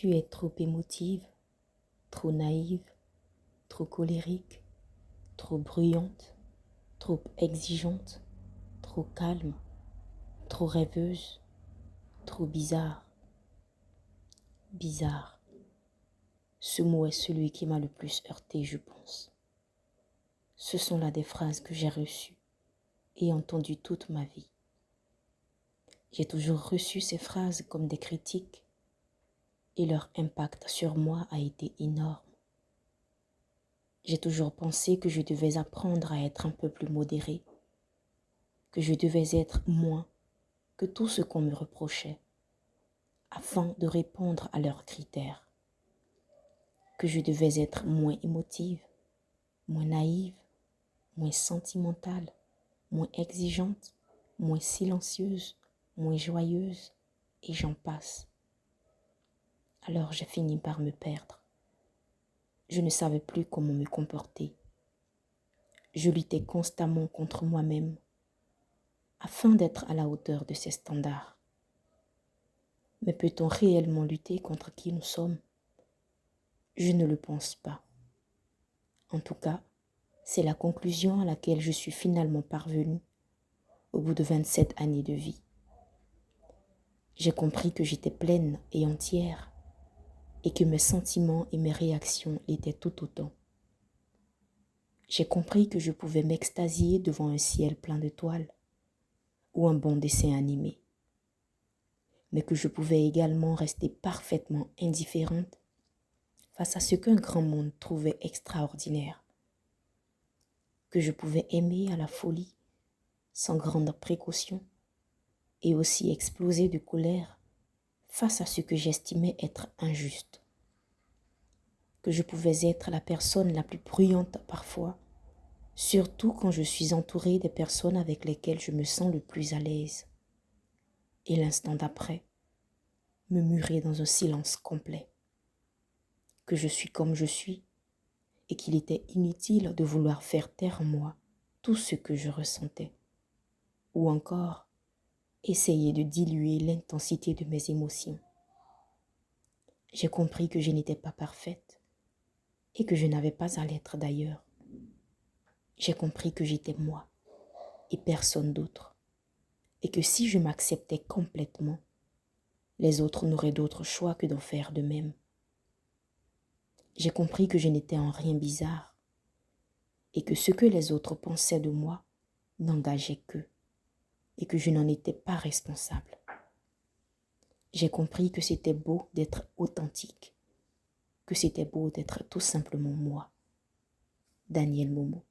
Tu es trop émotive, trop naïve, trop colérique, trop bruyante, trop exigeante, trop calme, trop rêveuse, trop bizarre. Bizarre. Ce mot est celui qui m'a le plus heurté, je pense. Ce sont là des phrases que j'ai reçues et entendues toute ma vie. J'ai toujours reçu ces phrases comme des critiques et leur impact sur moi a été énorme. J'ai toujours pensé que je devais apprendre à être un peu plus modérée, que je devais être moins que tout ce qu'on me reprochait, afin de répondre à leurs critères, que je devais être moins émotive, moins naïve, moins sentimentale, moins exigeante, moins silencieuse, moins joyeuse, et j'en passe. Alors j'ai fini par me perdre. Je ne savais plus comment me comporter. Je luttais constamment contre moi-même afin d'être à la hauteur de ces standards. Mais peut-on réellement lutter contre qui nous sommes? Je ne le pense pas. En tout cas, c'est la conclusion à laquelle je suis finalement parvenue au bout de 27 années de vie. J'ai compris que j'étais pleine et entière et que mes sentiments et mes réactions l'étaient tout autant. J'ai compris que je pouvais m'extasier devant un ciel plein d'étoiles ou un bon dessin animé, mais que je pouvais également rester parfaitement indifférente face à ce qu'un grand monde trouvait extraordinaire, que je pouvais aimer à la folie sans grande précaution et aussi exploser de colère face à ce que j'estimais être injuste, que je pouvais être la personne la plus bruyante parfois, surtout quand je suis entourée des personnes avec lesquelles je me sens le plus à l'aise, et l'instant d'après, me murer dans un silence complet, que je suis comme je suis et qu'il était inutile de vouloir faire taire en moi tout ce que je ressentais, ou encore essayer de diluer l'intensité de mes émotions. J'ai compris que je n'étais pas parfaite et que je n'avais pas à l'être d'ailleurs. J'ai compris que j'étais moi et personne d'autre, et que si je m'acceptais complètement, les autres n'auraient d'autre choix que d'en faire de même. J'ai compris que je n'étais en rien bizarre et que ce que les autres pensaient de moi n'engageait qu'eux et que je n'en étais pas responsable. J'ai compris que c'était beau d'être authentique, que c'était beau d'être tout simplement moi. Daniel Momo.